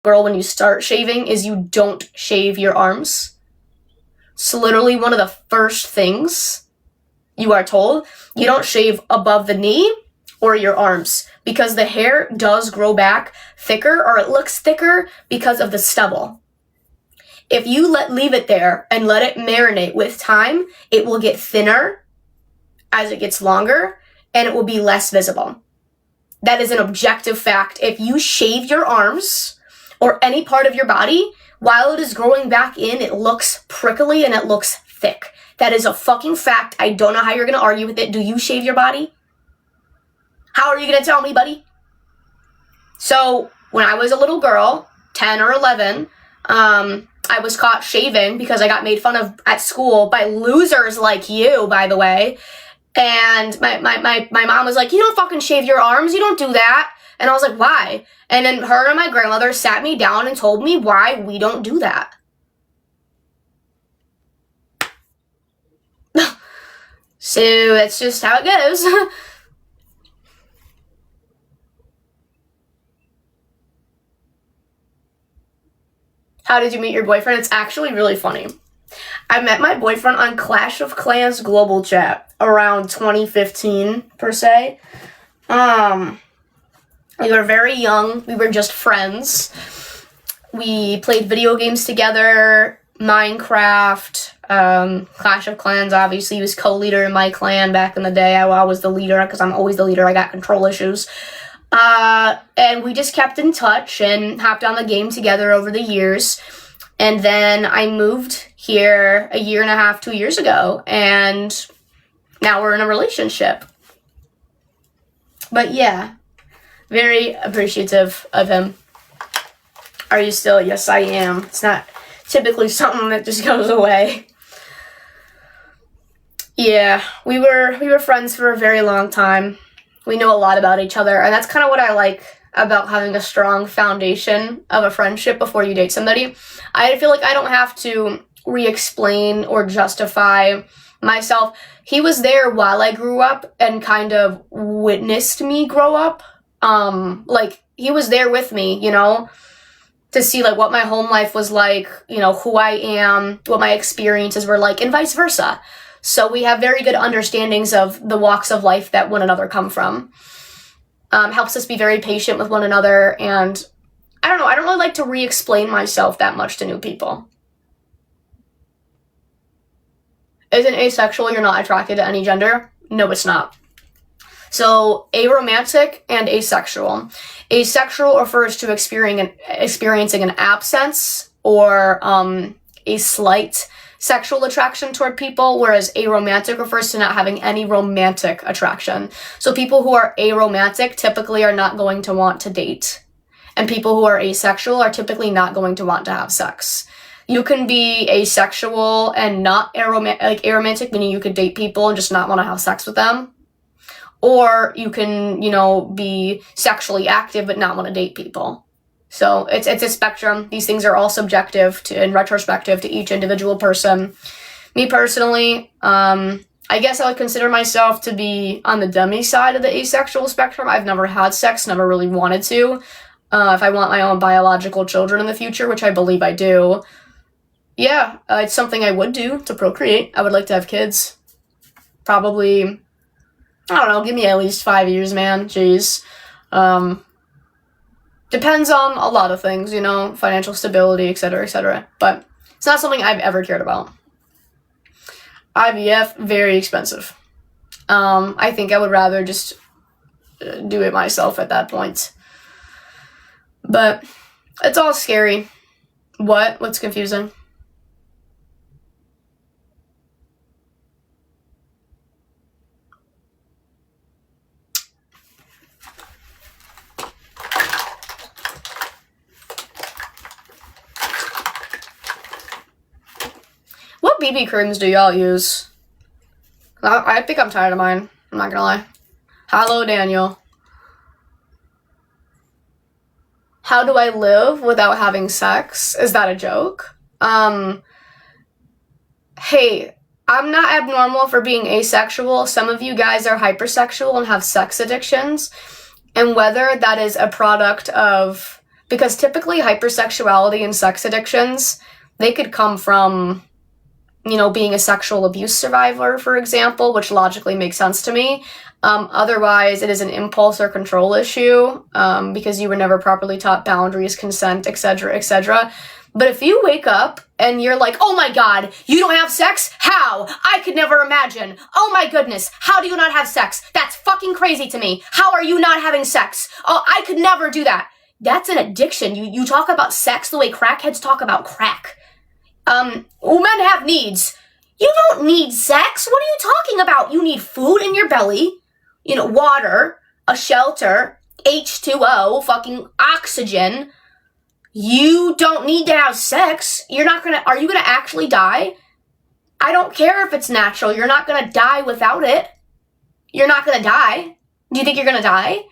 girl when you start shaving is you don't shave your arms. It's literally one of the first things you are told. You don't shave above the knee or your arms because the hair does grow back thicker, or it looks thicker because of the stubble. If you leave it there and let it marinate with time, it will get thinner as it gets longer and it will be less visible. That is an objective fact. If you shave your arms or any part of your body, while it is growing back in, it looks prickly and it looks thick. That is a fucking fact. I don't know how you're going to argue with it. Do you shave your body? How are you going to tell me, buddy? So when I was a little girl, 10 or 11, I was caught shaving because I got made fun of at school by losers like you, by the way. And my mom was like, you don't fucking shave your arms. You don't do that. And I was like, why? And then her and my grandmother sat me down and told me why we don't do that. So that's just how it goes. How did you meet your boyfriend? It's actually really funny. I met my boyfriend on Clash of Clans global chat around 2015, per se. We were very young. We were just friends. We played video games together, Minecraft, Clash of Clans, obviously. He was co-leader in my clan back in the day. I was the leader because I'm always the leader. I got control issues. And we just kept in touch and hopped on the game together over the years. And then I moved here 1.5 years, 2 years ago, and now we're in a relationship. But yeah, very appreciative of him. Are you still? Yes, I am. It's not typically something that just goes away. Yeah, we were friends for a very long time. We know a lot about each other, and that's kind of what I like about having a strong foundation of a friendship before you date somebody. I feel like I don't have to re-explain or justify myself. He was there while I grew up and kind of witnessed me grow up. Like, he was there with me, you know, to see, like, what my home life was like, you know, who I am, what my experiences were like, and vice versa. So we have very good understandings of the walks of life that one another come from. Helps us be very patient with one another, and I don't know, I don't really like to re-explain myself that much to new people. Isn't asexual you're not attracted to any gender? No, it's not. So, aromantic and asexual. Asexual refers to experiencing an absence or a slight sexual attraction toward people, whereas aromantic refers to not having any romantic attraction. So people who are aromantic typically are not going to want to date. And people who are asexual are typically not going to want to have sex. You can be asexual and not aromantic, meaning you could date people and just not want to have sex with them. Or you can, you know, be sexually active but not want to date people. So it's a spectrum. These things are all subjective and retrospective to each individual person. Me personally, I guess I would consider myself to be on the demi side of the asexual spectrum. I've never had sex, never really wanted to. If I want my own biological children in the future, which I believe I do, yeah, it's something I would do to procreate. I would like to have kids. Probably, I don't know, give me at least 5 years, man. Jeez. Depends on a lot of things, you know, financial stability, etc., etc. But it's not something I've ever cared about. IVF, very expensive. I think I would rather just do it myself at that point. But it's all scary. What? What's confusing? What BB creams do y'all use? I think I'm tired of mine. I'm not gonna lie. Hello, Daniel. How do I live without having sex? Is that a joke? Hey, I'm not abnormal for being asexual. Some of you guys are hypersexual and have sex addictions. And whether that is a product of Because typically hypersexuality and sex addictions, they could come from, you know, being a sexual abuse survivor, for example, which logically makes sense to me. Otherwise, it is an impulse or control issue because you were never properly taught boundaries, consent, etc., etc. But if you wake up and you're like, oh my god, you don't have sex? How? I could never imagine. Oh my goodness, how do you not have sex? That's fucking crazy to me. How are you not having sex? Oh, I could never do that. That's an addiction. You talk about sex the way crackheads talk about crack. Men have needs. You don't need sex. What are you talking about? You need food in your belly, you know, water, a shelter, H2O, fucking oxygen. You don't need to have sex. Are you gonna actually die? I don't care if it's natural. You're not gonna die without it. You're not gonna die. Do you think you're gonna die?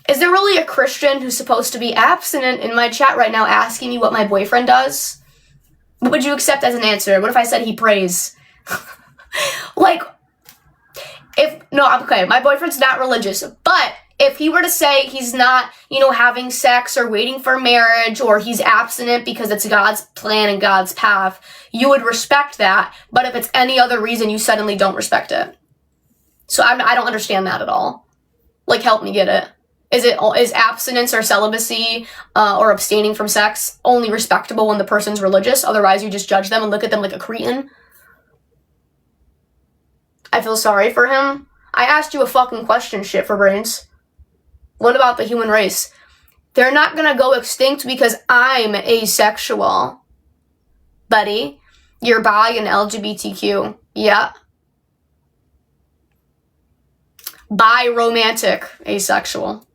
Is there really a Christian who's supposed to be abstinent in my chat right now asking me what my boyfriend does? What would you accept as an answer? What if I said he prays? Okay, my boyfriend's not religious, but if he were to say he's not, you know, having sex or waiting for marriage, or he's abstinent because it's God's plan and God's path, you would respect that. But if it's any other reason, you suddenly don't respect it. So I don't understand that at all. Like, help me get it. Is abstinence or celibacy or abstaining from sex only respectable when the person's religious? Otherwise, you just judge them and look at them like a cretin? I feel sorry for him. I asked you a fucking question, shit for brains. What about the human race? They're not gonna go extinct because I'm asexual. Buddy, you're bi and LGBTQ. Yeah. Bi, romantic, asexual.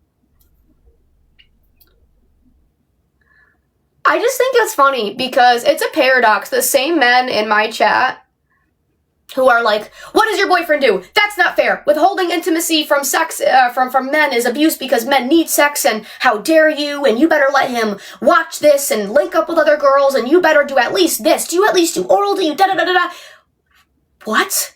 I just think it's funny because it's a paradox. The same men in my chat who are like, what does your boyfriend do? That's not fair. Withholding intimacy from sex, from men is abuse because men need sex, and how dare you, and you better let him watch this and link up with other girls, and you better do at least this. Do you at least do oral? Do you da-da-da-da-da? What?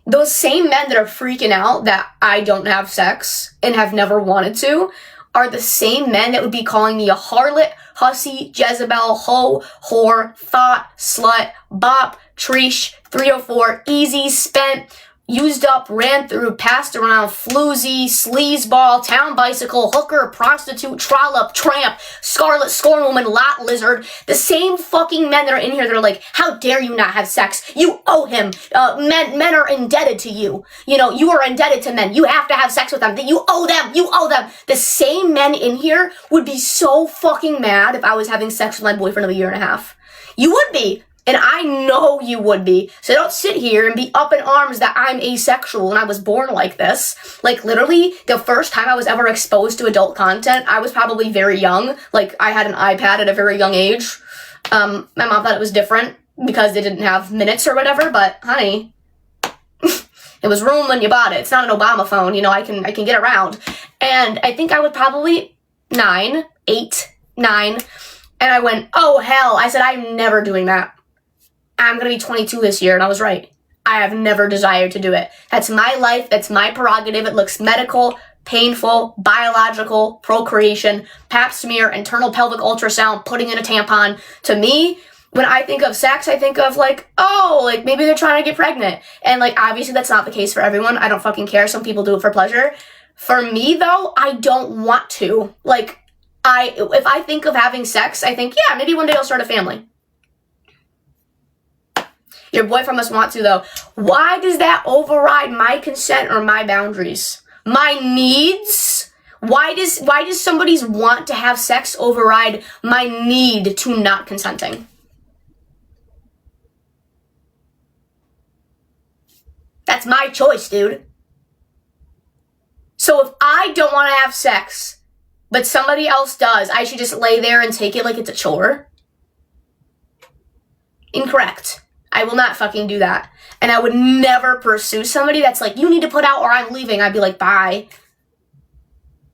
Those same men that are freaking out that I don't have sex and have never wanted to are the same men that would be calling me a harlot, hussy, Jezebel, hoe, whore, thought, slut, bop, treesh, 304, easy, spent, used up, ran through, passed around, floozy, sleazeball, town bicycle, hooker, prostitute, trollop, tramp, scarlet, scorn woman, lot lizard. The same fucking men that are in here that are like, how dare you not have sex? You owe him. Men are indebted to you. You know, you are indebted to men. You have to have sex with them. You owe them. You owe them. The same men in here would be so fucking mad if I was having sex with my boyfriend of a year and a half. You would be. And I know you would be. So don't sit here and be up in arms that I'm asexual and I was born like this. Like, literally, the first time I was ever exposed to adult content, I was probably very young. Like, I had an iPad at a very young age. My mom thought it was different because they didn't have minutes or whatever, but honey, it was room when you bought it. It's not an Obama phone, you know, I can get around. And I think I was probably 9, and I went, oh hell, I said, I'm never doing that. I'm going to be 22 this year, and I was right. I have never desired to do it. That's my life. That's my prerogative. It looks medical, painful, biological, procreation, pap smear, internal pelvic ultrasound, putting in a tampon. To me, when I think of sex, I think of like, oh, like maybe they're trying to get pregnant. And like, obviously that's not the case for everyone. I don't fucking care. Some people do it for pleasure. For me though, I don't want to. Like, if I think of having sex, I think, yeah, maybe one day I'll start a family. Your boyfriend must want to, though. Why does that override my consent or my boundaries? My needs? Why does somebody's want to have sex override my need to not consenting? That's my choice, dude. So if I don't want to have sex, but somebody else does, I should just lay there and take it like it's a chore? Incorrect. I will not fucking do that. And I would never pursue somebody that's like, you need to put out or I'm leaving. I'd be like, bye.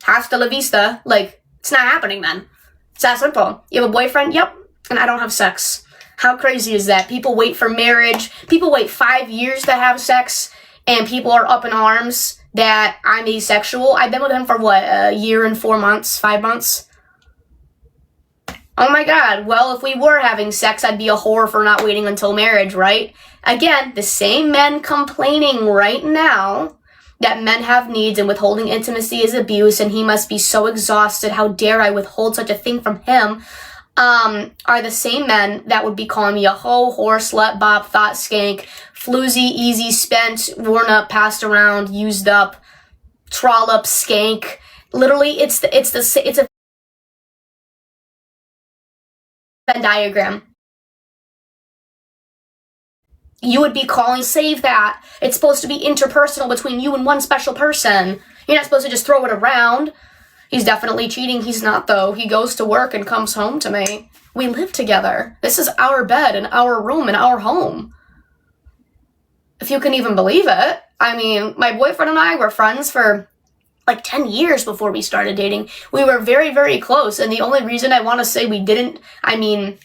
Hasta la vista. Like, it's not happening then. It's that simple. You have a boyfriend? Yep. And I don't have sex. How crazy is that? People wait for marriage. People wait 5 years to have sex. and people are up in arms that I'm asexual. I've been with him for what, a year and 4 months, 5 months? Oh my god, well, if we were having sex, I'd be a whore for not waiting until marriage, right? Again, the same men complaining right now that men have needs and withholding intimacy is abuse and he must be so exhausted, how dare I withhold such a thing from him, are the same men that would be calling me a hoe, whore, slut, bop, thought, skank, floozy, easy, spent, worn up, passed around, used up, trollop, skank. Literally, it's a Venn diagram. You would be calling, save that. It's supposed to be interpersonal between you and one special person. You're not supposed to just throw it around. He's definitely cheating. He's not, though. He goes to work and comes home to me. We live together. This is our bed and our room and our home. If you can even believe it. I mean, my boyfriend and I were friends for like 10 years before we started dating. We were very, very close. And the only reason I want to say we didn't, I mean,